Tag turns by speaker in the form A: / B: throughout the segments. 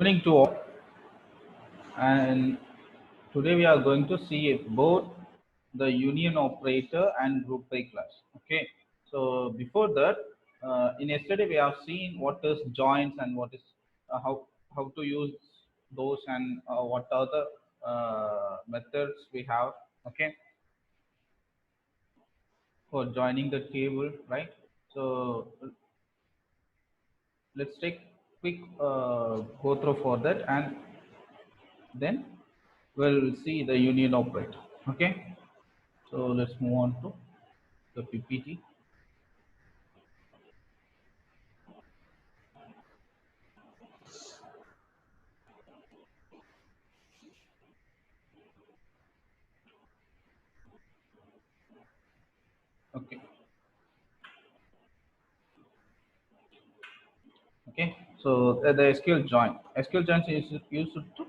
A: Evening to all, and today we are going to see both the union operator and group by class. Okay, so before that, in yesterday we have seen what is joins and what is how to use those and what are the methods we have. Okay, for joining the table, right? So let's take quick go through for that, and then we'll see the union operator. Okay. So let's move on to the PPT. Okay. Okay. So the SQL join. SQL join is used to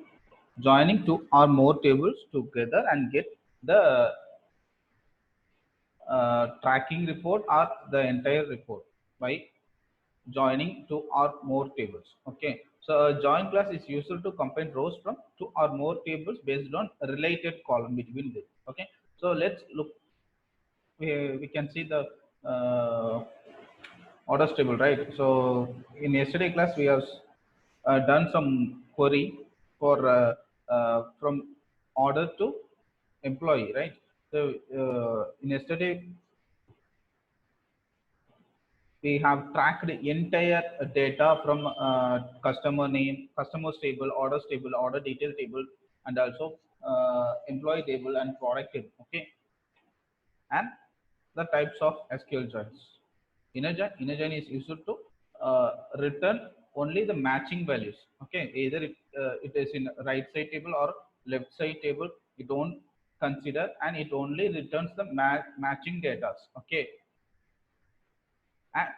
A: joining two or more tables together and get the tracking report or the entire report by joining two or more tables. Okay. So a join class is used to combine rows from two or more tables based on a related column between them. Okay. So let's look. We can see the orders table, right? So in yesterday class we have done some query for from order to employee, right? So in yesterday we have tracked the entire data from customer name, customers table, orders table, order detail table, and also employee table and product table. Okay, and the types of SQL joins. Inner join is used to return only the matching values. Okay, either it is in right side table or left side table. It don't consider, and it only returns the matching data. Okay, and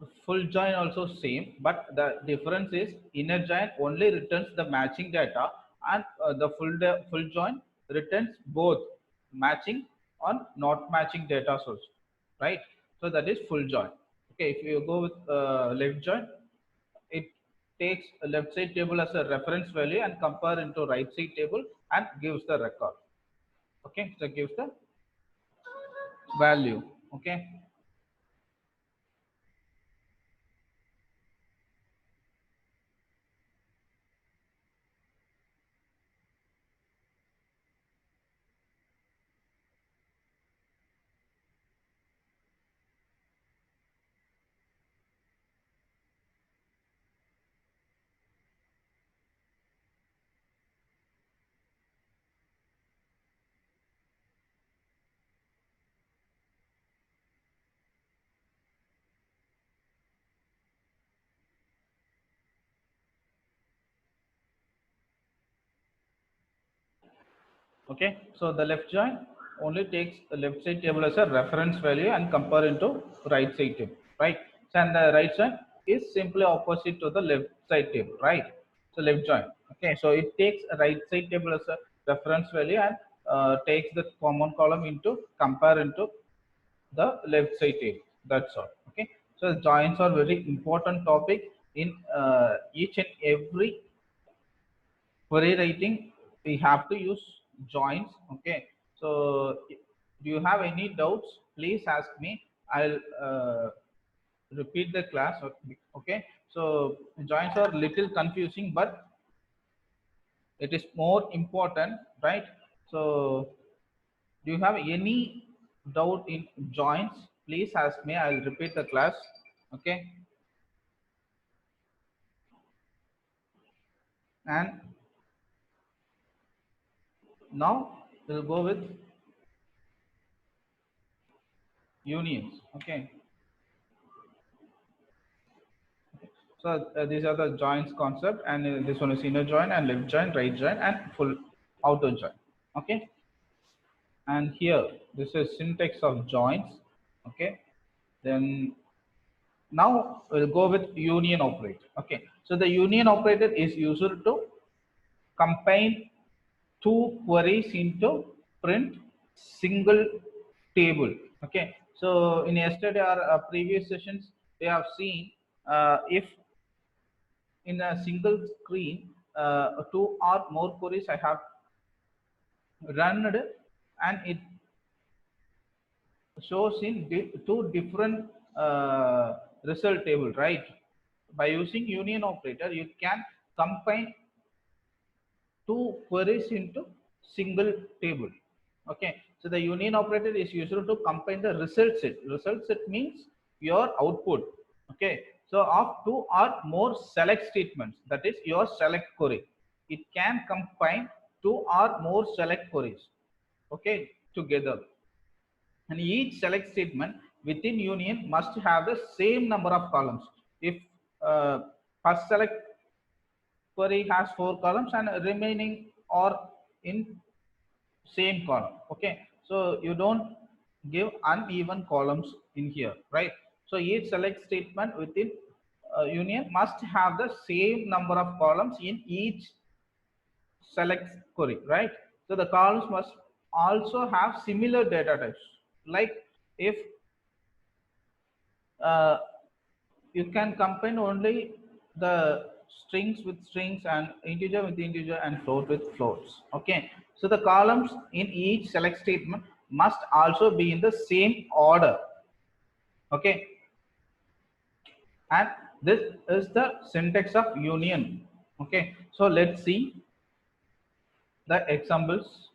A: the full join also same, but the difference is inner join only returns the matching data, and the full join returns both matching or not matching data source, right? So that is full join. Okay, if you go with left join, it takes a left side table as a reference value and compare into right side table and gives the record. Okay, so gives the value. Okay. Okay, so the left join only takes the left side table as a reference value and compare into right side table, right? So, and the right join is simply opposite to the left side table, right? So left join. Okay, so it takes a right side table as a reference value and takes the common column into compare into the left side table. That's all. Okay, so joins are very important topic in each and every query writing. We have to use joins. Okay, so do you have any doubts, please ask me. I'll repeat the class. Okay, so joins are little confusing, but it is more important, right? So do you have any doubt in joins, please ask me. I'll repeat the class. Okay, and now we'll go with unions. Okay, so these are the joins concept, and this one is inner join and left join, right join, and full outer join. Okay, and here this is syntax of joins. Okay, then now we'll go with union operator. Okay, so the union operator is used to combine two queries into print single table. Okay, so in yesterday or previous sessions we have seen if in a single screen, two or more queries I have run, and it shows in two different result table, right? By using union operator, you can combine two queries into single table. Okay, so the union operator is used to combine the result set. Result set means your output. Okay, so of two or more select statements, that is your select query, it can combine two or more select queries, okay, together. And each select statement within union must have the same number of columns. If first select query has 4 columns and remaining are in same column, okay, so you don't give uneven columns in here, right? So each select statement within union must have the same number of columns in each select query, right? So the columns must also have similar data types. Like if uh, you can combine only the strings with strings and integer with integer and float with floats. Okay, so the columns in each select statement must also be in the same order. Okay, and this is the syntax of union. Okay, so let's see the examples.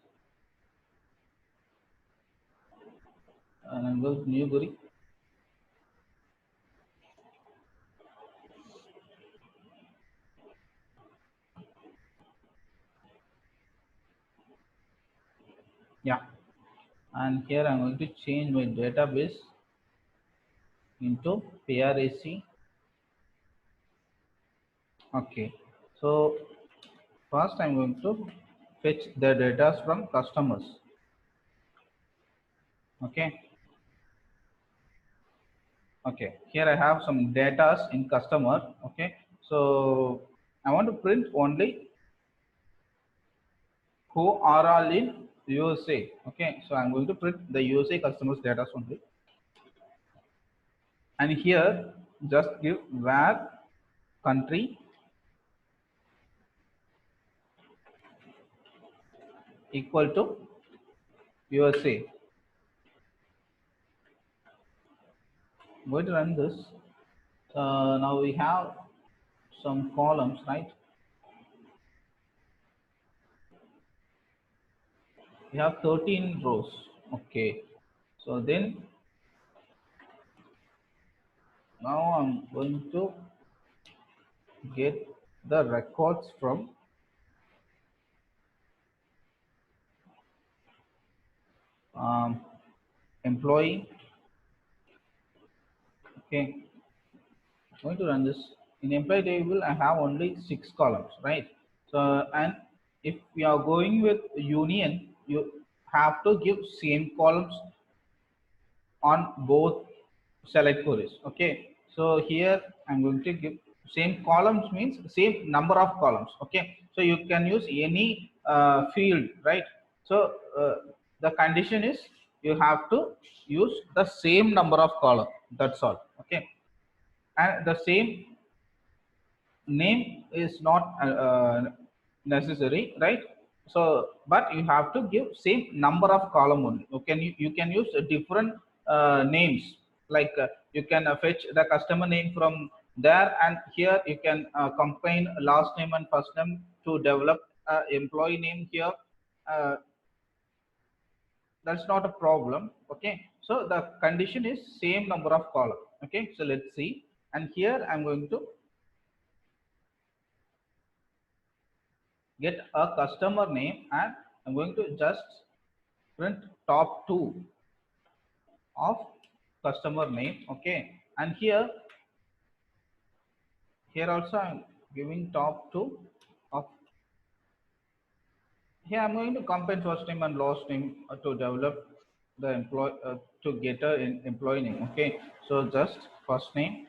A: And go new query. Yeah, and here I'm going to change my database into PRAC. Okay, so first I'm going to fetch the data from customers. Okay, okay, here I have some data in customer. Okay, so I want to print only who are all in USA. Okay, so I'm going to print the USA customers data only, and here just give where country equal to USA. I'm going to run this. Now we have some columns, right? We have 13 rows. Okay, so then now I'm going to get the records from um, employee. Okay, I'm going to run this. In employee table I have only 6 columns, right? So, and if we are going with union, you have to give same columns on both select queries. Okay, so here I'm going to give same columns means same number of columns. Okay, so you can use any field, right? So the condition is you have to use the same number of column, that's all. Okay, and the same name is not necessary, right? So but you have to give same number of column only. Okay, you can use different names, like you can fetch the customer name from there, and here you can combine last name and first name to develop employee name here. uh, that's not a problem. Okay, so the condition is same number of column. Okay, so let's see, and here I'm going to get a customer name, and I'm going to just print top 2 of customer name. Okay, and here also I'm giving top 2 of, here I'm going to combine first name and last name to develop the employee to get a employee name. Okay, so just first name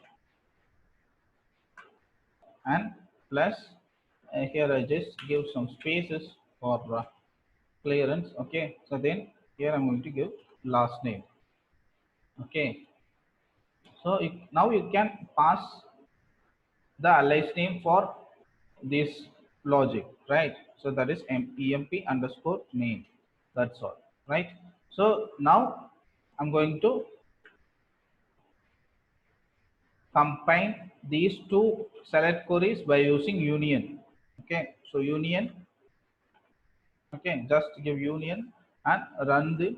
A: and plus here I just give some spaces for clearance. Okay, so then here I'm going to give last name. Okay, so now you can pass the alias name for this logic, right? So that is emp underscore name. That's all, right? So now I'm going to combine these two select queries by using union. Okay, so union. Okay, just give union and run the.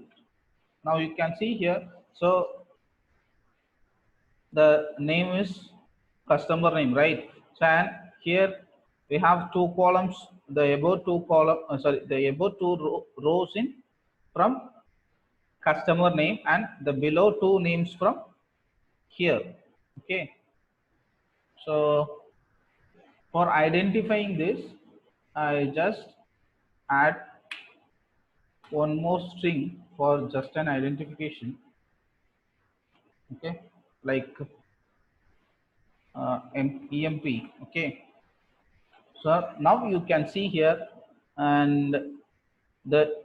A: Now you can see here. So the name is customer name, right? So and here we have two columns. The above two column, sorry, the above two rows in from customer name and the below two names from here. Okay, so for identifying this, I just add one more string for just an identification. Okay, like emp. Okay, so now you can see here, and the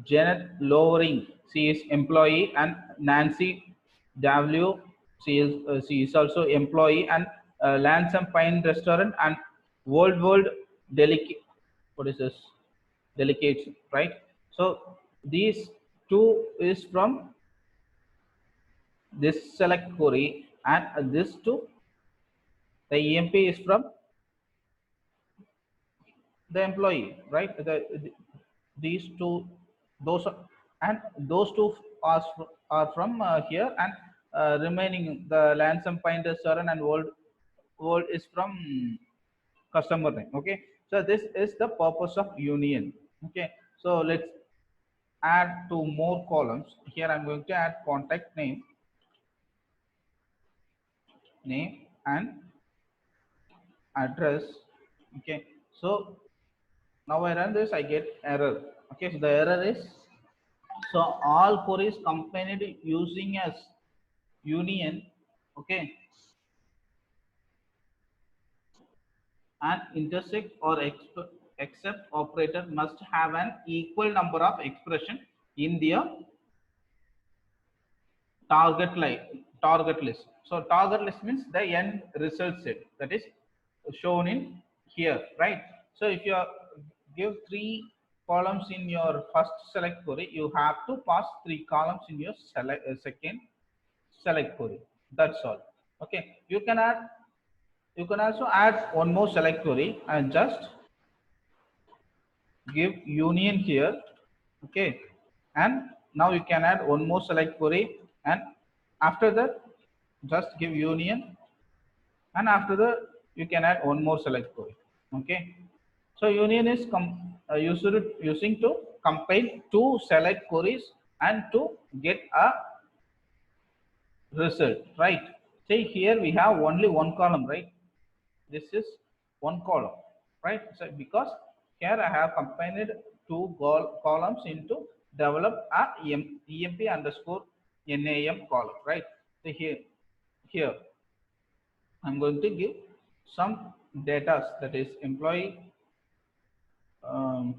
A: Janet Lowering, she is employee, and Nancy W, she is also employee, and Lansam Pine Restaurant and World Delicate. What is this? Delicate, right? So these two is from this select query, and this two, the EMP is from the employee, right? These two, those are, and those two are from here, and remaining the Lansam Painter Saran and World is from customer name. Okay, so this is the purpose of union. Okay, so let's add two more columns. Here I'm going to add contact name and address. Okay, so now I run this, I get error. Okay, so the error is, so all queries combined using as union. Okay, an intersect or except operator must have an equal number of expression in their target list. So target list means the end result set that is shown in here, right? So if you give three columns in your first select query, you have to pass three columns in your second select query. That's all. Okay, you can also add one more select query and just give union here. Okay, and now you can add one more select query, and after that just give union, and after that you can add one more select query. Okay, so union is using to combine two select queries and to get a result, right? See here we have only one column, right? This is one column, right? So because here I have combined two columns into develop a emp underscore nam column, right? So here I'm going to give some data, that is employee um,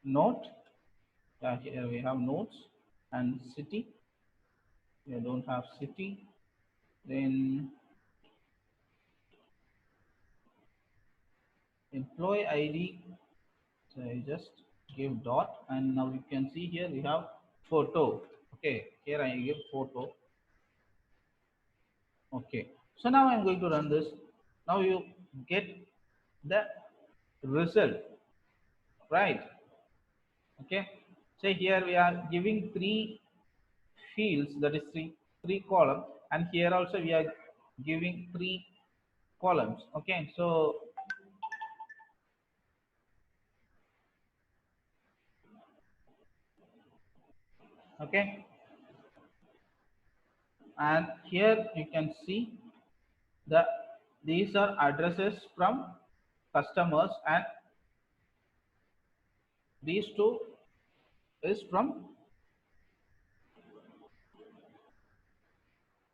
A: note. Here we have notes and city. We don't have city. Then employee ID. So I just give dot, and now you can see here we have photo. Okay, here I give photo. Okay, so now I'm going to run this. Now you get the result, right? Okay, so here we are giving three fields, that is three columns, and here also we are giving three columns. Okay, so okay, and here you can see the these are addresses from customers, and these two is from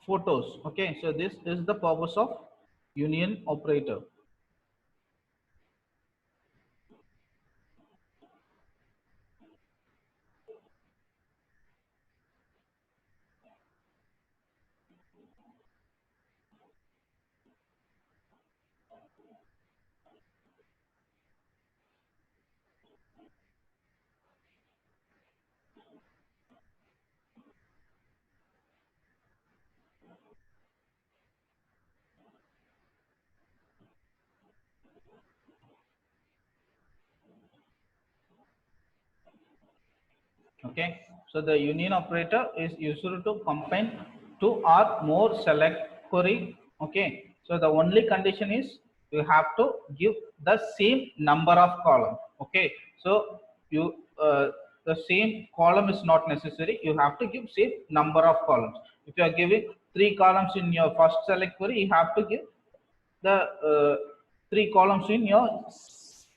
A: photos. Okay, so this is the purpose of union operator. Okay, so the union operator is used to combine two or more select query. Okay, so the only condition is you have to give the same number of column. Okay, so you the same column is not necessary, you have to give same number of columns. If you are giving 3 columns in your first select query, you have to give the 3 columns in your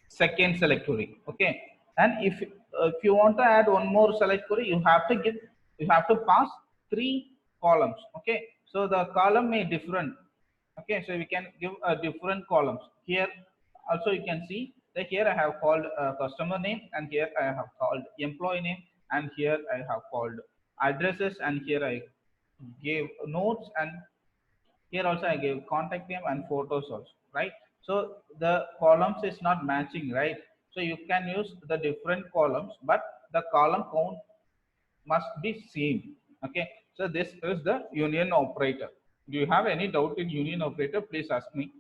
A: second select query. Okay, and if you want to add one more select query, you have to pass 3 columns. Okay, so the column may different. Okay, so we can give different columns here. Also you can see that here I have called customer name, and here I have called employee name, and here I have called addresses, and here I gave notes, and here also I gave contact name and photos also, right? So the columns is not matching, right? So you can use the different columns, but the column count must be same. Okay, so this is the union operator. Do you have any doubt in union operator? Please ask me.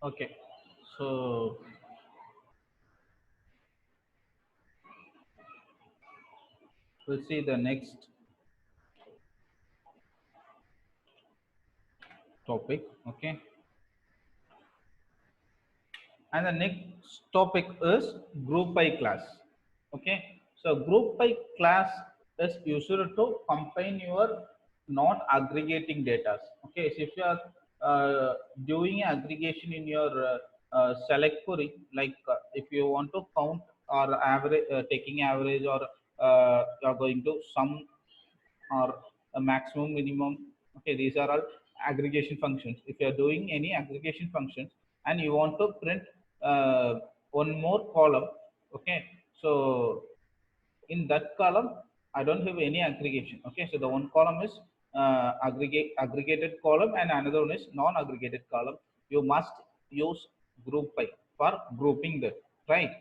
A: Okay, so we'll see the next topic. Okay, and the next topic is group by class. Okay, so group by class is used to combine your not aggregating data. Okay, so if you are doing aggregation in your select query, like if you want to count or average, taking average, or you are going to sum or a maximum, minimum. Okay, these are all aggregation functions. If you are doing any aggregation functions and you want to print one more column, okay, so in that column I don't have any aggregation. Okay, so the one column is aggregated column, and another one is non-aggregated column. You must use group by for grouping that, right?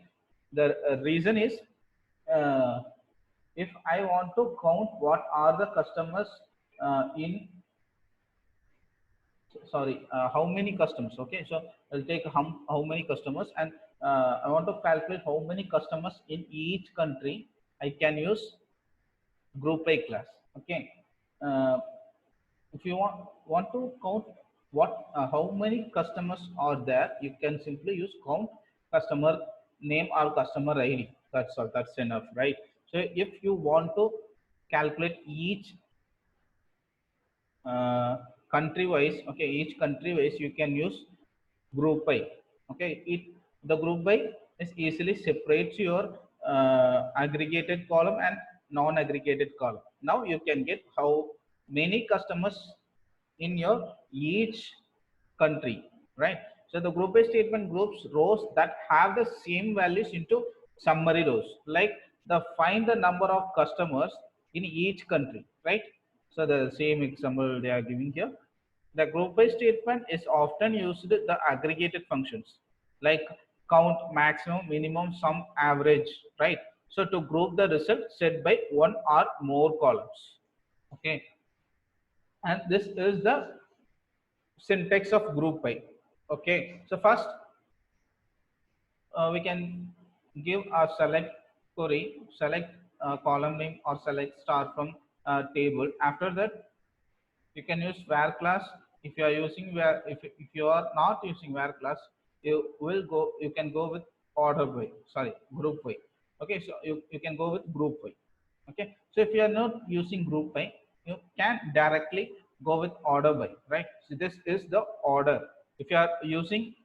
A: The reason is, uh, if I want to count what are the customers in, sorry, how many customers. Okay, so I'll take how many customers, and I want to calculate how many customers in each country. I can use group by class. Okay, uh, if you want to count what how many customers are there, you can simply use count customer name or customer id. That's all, that's enough, right? So if you want to calculate each uh, country wise, okay, each country wise, you can use group by. Okay, it, the group by is easily separates your aggregated column and non-aggregated column. Now you can get how many customers in your each country, right? So the group by statement groups rows that have the same values into summary rows, like the find the number of customers in each country, right? So the same example they are giving here. The group by statement is often used the aggregated functions like count, maximum, minimum, sum, average, right? So to group the result set by one or more columns. Okay, and this is the syntax of group by. Okay, so first we can give a select query, select column name or select star from table. After that, you can use var class. If you are using var, if you are not using var class, you can go with order by, sorry, group by. Okay, so you can go with group by. Okay, so if you are not using group by, you can directly go with order by, right? So this is the order. If you are using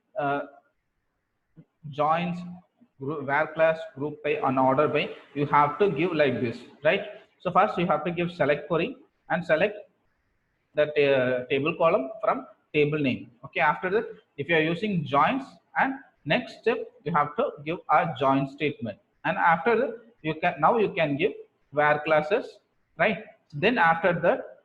A: joins, var class, group by, and order by, you have to give like this, right? So first you have to give select query and select the table column from table name. Okay, after that, if you are using joins, and next step you have to give a join statement, and after that you can, now you can give where classes, right? Then after that,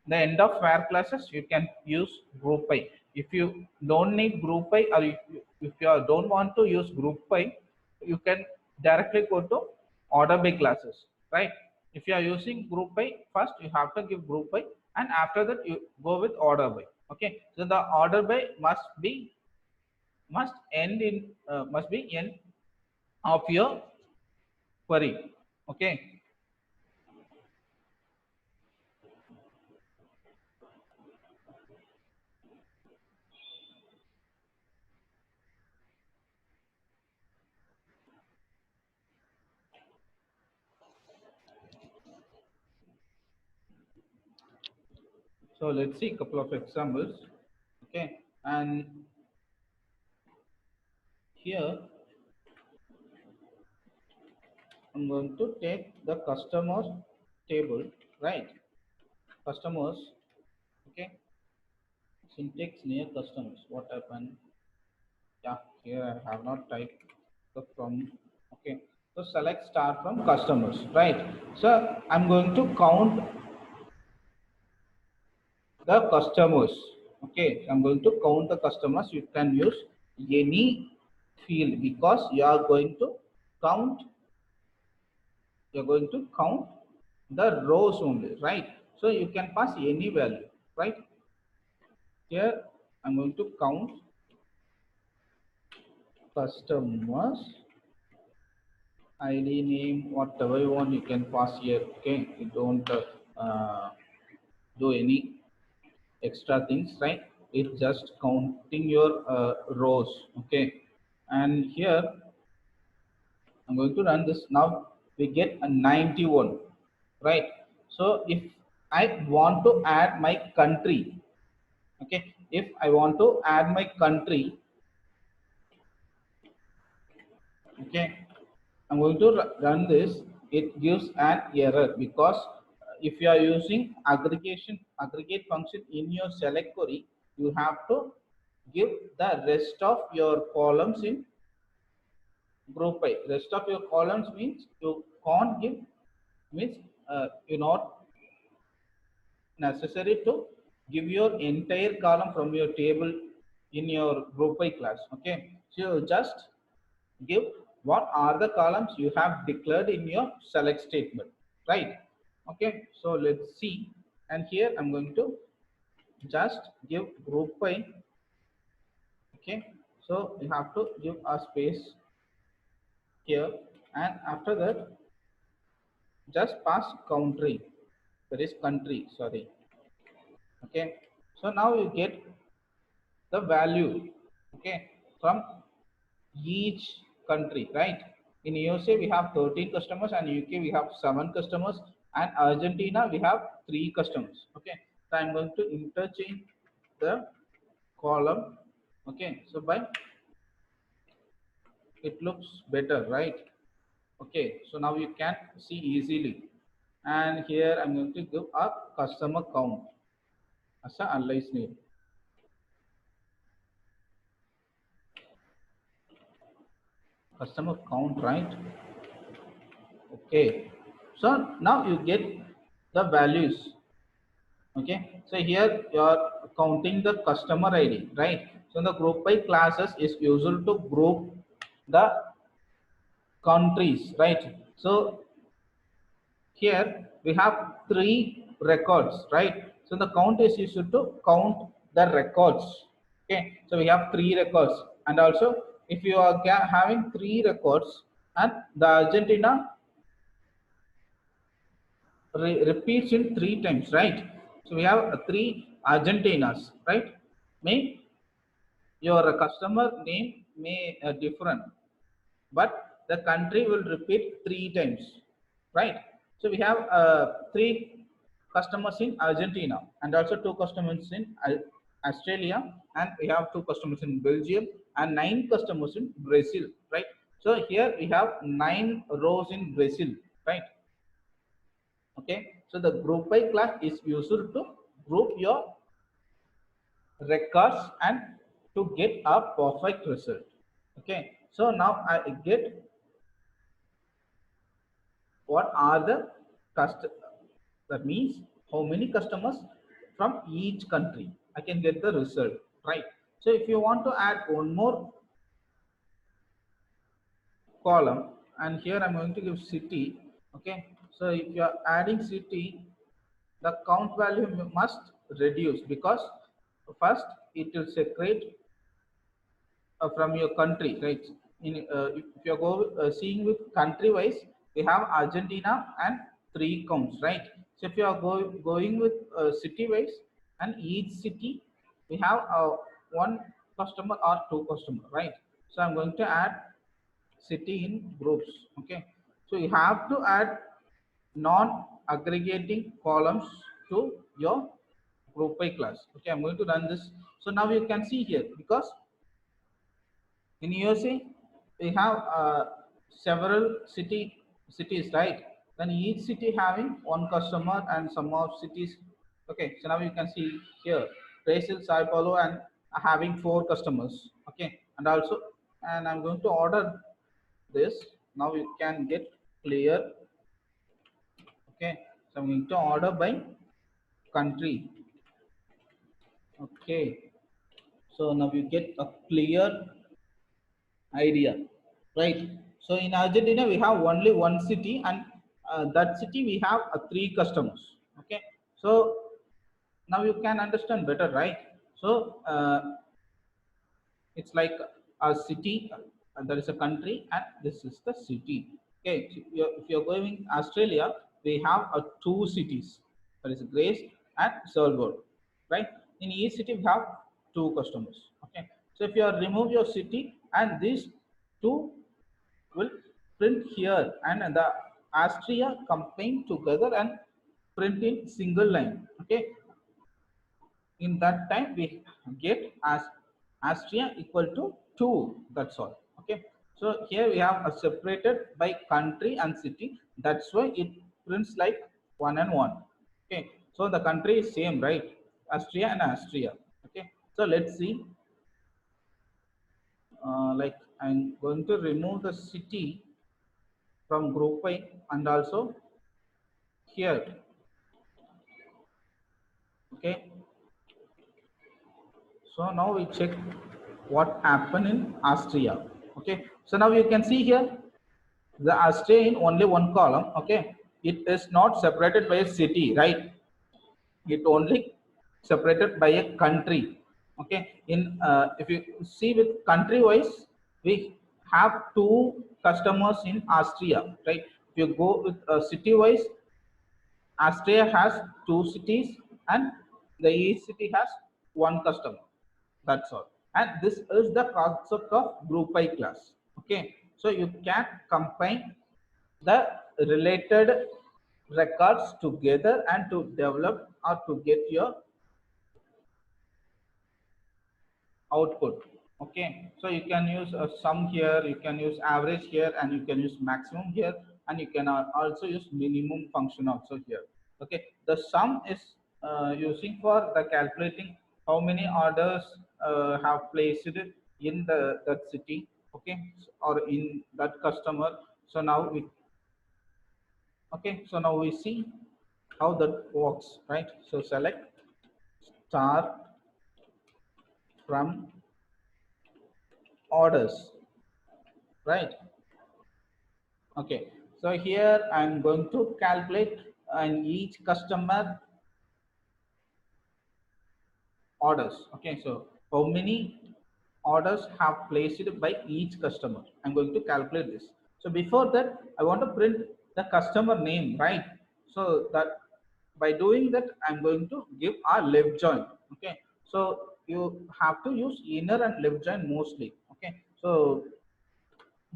A: the end of where classes, you can use group by. If you don't need group by, or if you don't want to use group by, you can directly go to order by classes, right? If you are using group by, first you have to give group by, and after that you go with order by. Okay, so the order by must be end of your query. Okay, so let's see a couple of examples. Okay, and here I'm going to take the customer table, right? Customers, okay. Syntax near customers. What happened? Yeah, here I have not typed the from. Okay, so select star from customers, right? So I'm going to count the customers. Okay, I'm going to count the customers. You can use any field because you are going to count. You're going to count the rows only, right? So you can pass any value, right? Here I'm going to count customers, ID, name, whatever you want, you can pass here. Okay, you don't do any extra things, right? It's just counting your rows. Okay, and here I'm going to run this. Now we get a 91, right? So if I want to add my country, okay, if I want to add my country, okay, I'm going to run this. It gives an error because if you are using aggregate function in your select query, you have to give the rest of your columns in group by. Rest of your columns means you can't give, means you not necessary to give your entire column from your table in your group by class. Okay, so just give what are the columns you have declared in your select statement, right? Okay, so let's see. And here I'm going to just give group by. Okay, so you have to give a space here, and after that just pass country, that is country, sorry. Okay, so now you get the value, okay, from each country, right? In USA we have 13 customers, and UK we have 7 customers, and Argentina we have 3 customers. Okay, so I'm going to interchange the column. Okay, so by it looks better, right? Okay, so now you can see easily. And here I'm going to give a customer count as a alias name. Customer count, right? Okay, so now you get the values. Okay, so here you are counting the customer ID, right? So the group by classes is usual to group the countries, right? So here we have 3 records, right? So the count is used to count the records. Okay, so we have 3 records, and also if you are having 3 records and the Argentina repeats in 3 times, right? So we have 3 Argentinas, right? May your customer name may different, but the country will repeat 3 times, right? So we have 3 customers in Argentina, and also 2 customers in Australia, and we have 2 customers in Belgium, and 9 customers in Brazil, right? So here we have 9 rows in Brazil, right? Okay, so the group by class is used to group your records and to get a perfect result. Okay, so now I get what are the cust that means how many customers from each country. I can get the result, right? So if you want to add one more column, and here I'm going to give city. Okay, so if you are adding city, the count value must reduce, because first it will separate from your country, right? If you go seeing with country wise, we have Argentina and three counts, right? So if you are going with city wise, and each city we have one customer or two customer, right? So I'm going to add city in groups. Okay, so you have to add non-aggregating columns to your group by class. Okay, I'm going to run this. So now you can see here, because in USA, we have several cities, right? Then each city having one customer, and some of cities. Okay, so now you can see here, Brazil, Sao Paulo, and having four customers. Okay, and also, and I'm going to order this. Now you can get clear. Okay, so I'm going to order by country. Okay, so now you get a clear idea, right? So in Argentina we have only one city, and that city we have three customers. Okay, so now you can understand better, right? So it's like a city, there is a country, and this is the city. Okay, so if you're going Australia, we have two cities, that is Grace and Salford, right? In each city we have two customers. Okay, so if you remove your city, and these two will print here, and the Austria combine together and print in single line. Okay, in that time we get as Austria equal to 2. That's all. Okay, so here we have a separated by country and city. That's why it prints like 1 and 1. Okay, so the country is same, right? Austria and Austria. Okay, so let's see. Like I'm going to remove the city from group by, and also here. Okay, so now we check what happened in Austria. Okay, so now you can see here the Austria in only one column. Okay, it is not separated by a city, right? It only separated by a country. Okay, in if you see with country wise, we have two customers in Austria, right? If you go with city wise, Austria has two cities, and the each city has one customer. That's all. And this is the concept of group by class. Okay, so you can combine the related records together and to develop or to get your output. Okay, so you can use a sum here, you can use average here, and you can use maximum here, and you can also use minimum function also here. Okay, the sum is using for the calculating how many orders have placed in the that city. Okay, or in that customer. So now we, okay, so now we see how that works, right? So select star from orders, right? Okay, so here I'm going to calculate and each customer orders. Okay, so how many orders have placed by each customer? I'm going to calculate this. So before that, I want to print the customer name, right? So that by doing that, I'm going to give a left join. Okay, so you have to use inner and left join mostly. Okay, so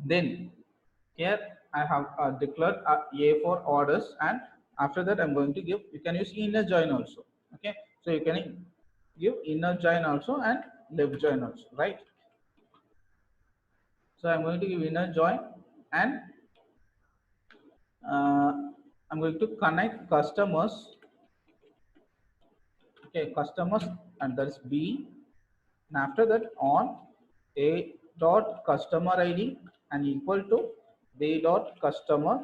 A: then here I have declared A for orders, and after that I'm going to give, you can use inner join also. Okay, so you can give inner join also and left join also, right? So I'm going to give inner join, and uh, I'm going to connect customers Okay, customers, and that's B, and after that on A dot customer ID and equal to B dot customer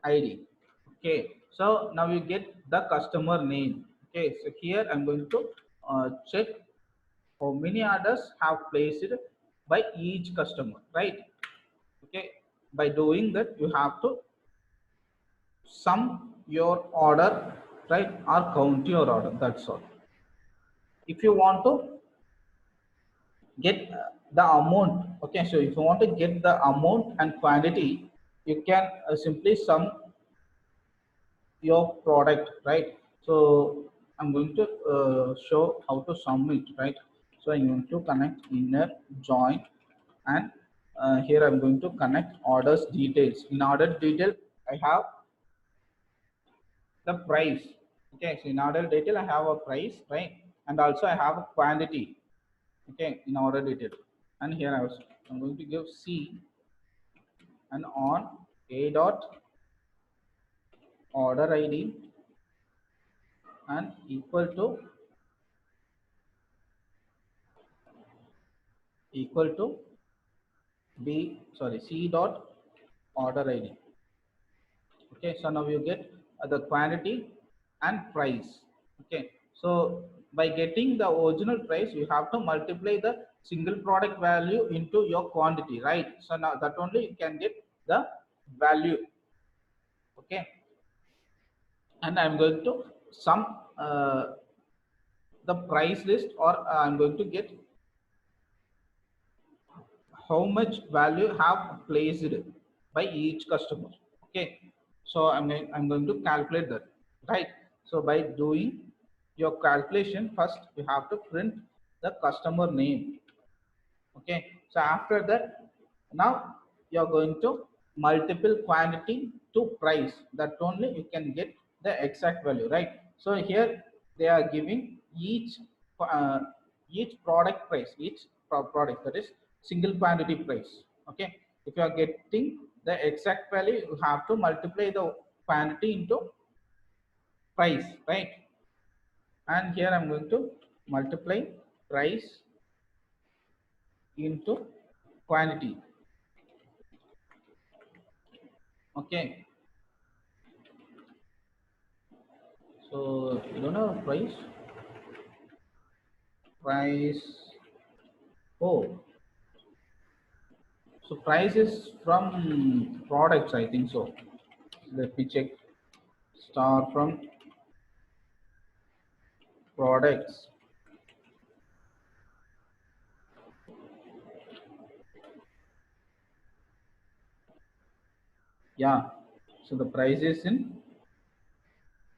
A: ID. Okay, so now you get the customer name. Okay, so here I'm going to check how many orders have placed by each customer, right? Okay, by doing that you have to sum your order, right, or count your order, that's all. If you want to get the amount, okay, so if you want to get the amount and quantity, you can simply sum your product, right? So I'm going to show how to sum it, right? So I'm going to connect inner join, and here I'm going to connect orders details. In order detail I have the price. Okay, so in order detail I have a price, right? And also I have a quantity. Okay, in order detail, and here I'm going to give C, and on A dot order ID and equal to B, sorry, C dot order ID. Okay, so now you get the quantity and price. Okay, so by getting the original price, you have to multiply the single product value into your quantity, right? So now that only you can get the value. Okay, and I'm going to sum the price list, or I'm going to get how much value have placed by each customer. Okay, so I'm going to calculate that, right? So by doing your calculation, first you have to print the customer name. Okay, so after that, now you're going to multiple quantity to price, that only you can get the exact value, right? So here they are giving uh, each product price, each product, that is single quantity price. Okay, if you are getting the exact value, you have to multiply the quantity into price, right? And here I'm going to multiply price into quantity. Okay, so you don't have a price. Oh, so price is from products, I think so. Let me check. Start from products. Yeah. So the price is in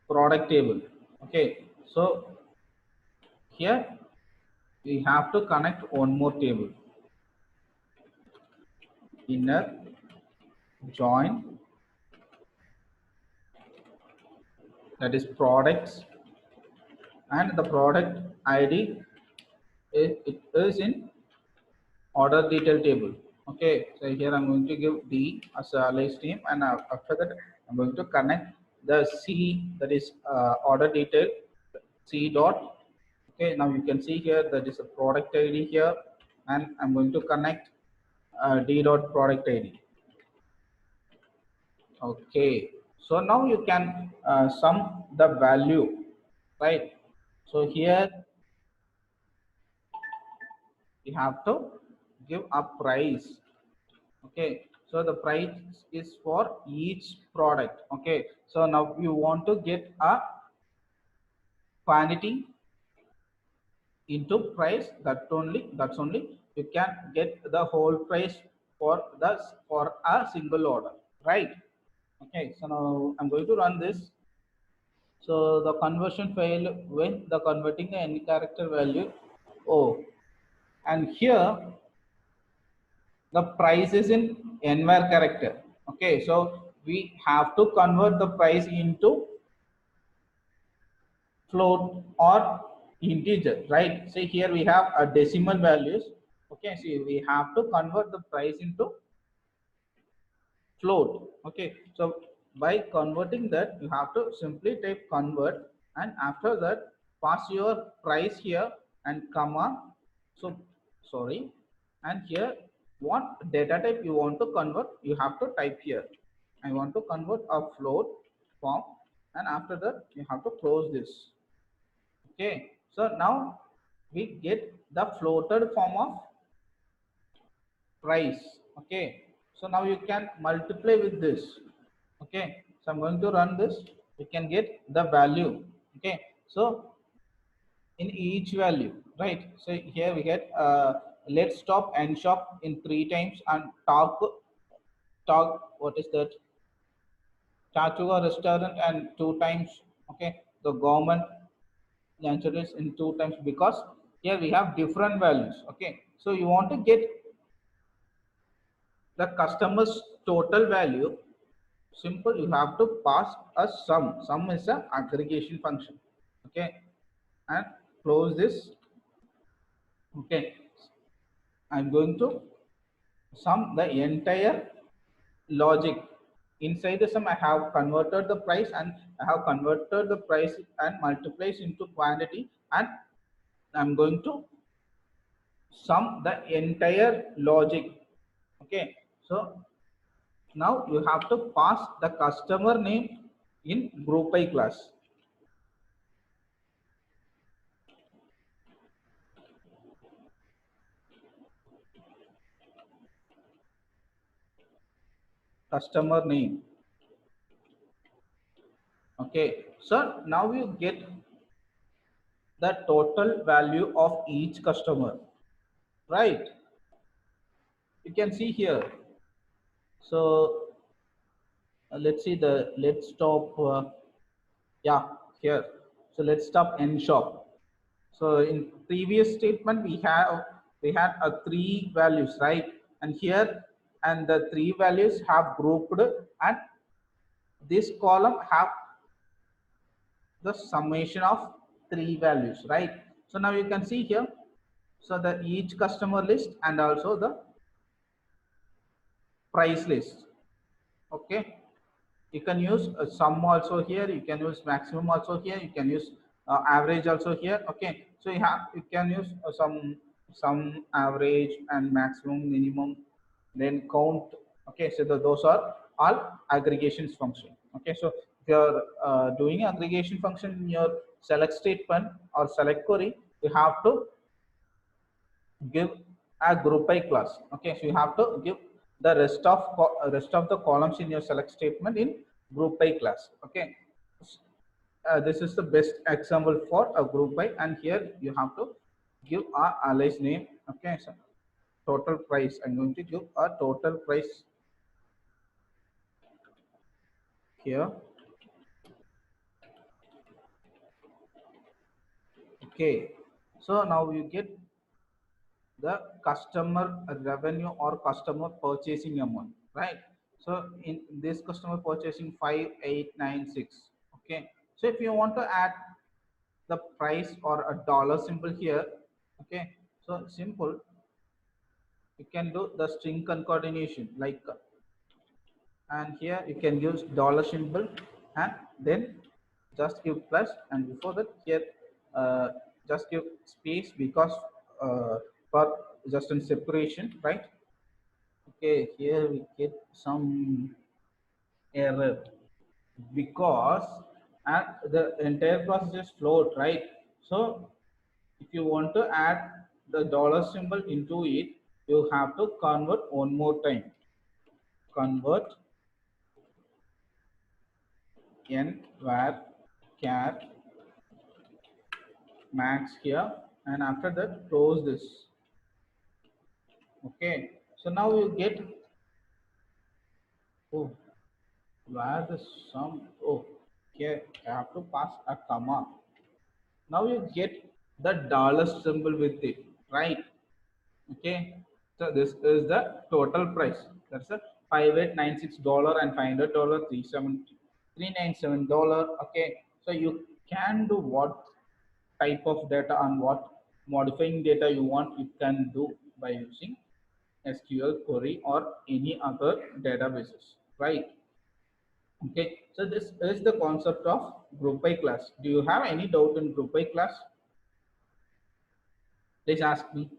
A: product table. Okay. So here we have to connect one more table. Inner join, that is products, and the product ID it is in order detail table. Okay, so here I'm going to give D as a alias name, and after that I'm going to connect the C, that is order detail C dot. Okay, now you can see here that is a product ID here, and I'm going to connect D dot product ID. Okay, so now you can sum the value, right? So here you have to give a price. Okay, so the price is for each product. Okay, so now you want to get a quantity into price, that's only you can get the whole price for a single order, right? Okay, so now I'm going to run this. So the conversion failed when the converting any character value. Oh, and here the price is in nvar character. Okay, so we have to convert the price into float or integer, right? See here we have a decimal values. Okay, see we have to convert the price into float. Okay, so by converting that, you have to simply type convert, and after that pass your price here and comma. So sorry, and here what data type you want to convert, you have to type here. I want to convert a float form, and after that you have to close this. Okay, so now we get the floated form of price. Okay, so now you can multiply with this. Okay, so I'm going to run this. You can get the value. Okay, so in each value, right? So here we get let's stop and shop in 3 times, and talk what is that, Chachuga restaurant and 2 times. Okay, the government answer is in 2 times, because here we have different values. Okay, so you want to get the customer's total value. Simple, you have to pass a sum is a aggregation function. Okay, and close this. Okay, I'm going to sum the entire logic. Inside the sum I have converted the price, and I have converted the price and multiplies into quantity, and I'm going to sum the entire logic. Okay, so now you have to pass the customer name in group by class. Customer name. Okay, so now you get the total value of each customer, right? You can see here. So let's see the let's stop. Yeah, here. So let's stop end shop. So in previous statement we had a 3 values, right? And here, and the 3 values have grouped, and this column have the summation of 3 values, right? So now you can see here, so the each customer list and also the price list. Okay, you can use sum also here, you can use maximum also here, you can use average also here. Okay, so you can use some average and maximum, minimum, then count. Okay, so those are all aggregations function. Okay, so if you're doing aggregation function in your select statement or select query, you have to give a group by class. Okay, so you have to give the rest of the columns in your select statement in group by class. Okay, this is the best example for a group by, and here you have to give a alias name. Okay, so total price, I'm going to give a total price here. Okay, so now you get the customer revenue or customer purchasing amount, right? So in this customer purchasing 5896. Okay, so if you want to add the price or a dollar symbol here, okay, so simple, you can do the string concatenation like, and here you can use dollar symbol, and then just give plus, and before that here uh, just give space, because for just in separation, right? Okay, here we get some error, because and the entire process is float, right? So if you want to add the dollar symbol into it, you have to convert one more time. Convert n var char max here, and after that close this. Okay, so now you get, oh, where the sum, oh, here I have to pass a comma. Now you get the dollar symbol with it, right? Okay, so this is the total price. That's a $5896 and $500, 397. Okay, so you can do what type of data and what modifying data you want, you can do by using SQL query or any other databases, right? Okay, so this is the concept of group by class. Do you have any doubt in group by class? Please ask me.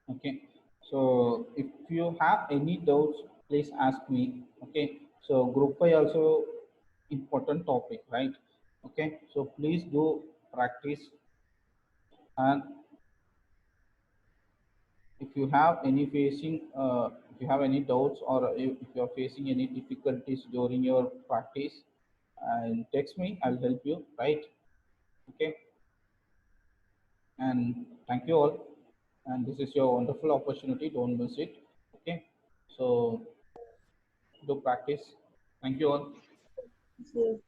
A: Okay, so if you have any doubts, please ask me. Okay, so group by also important topic, right? Okay, so please do practice, and if you have any if you have any doubts, or if you are facing any difficulties during your practice, and text me, I'll help you, right? Okay, and thank you all, and this is your wonderful opportunity, don't miss it. Okay, so do practice. Thank you all.
B: Thank you.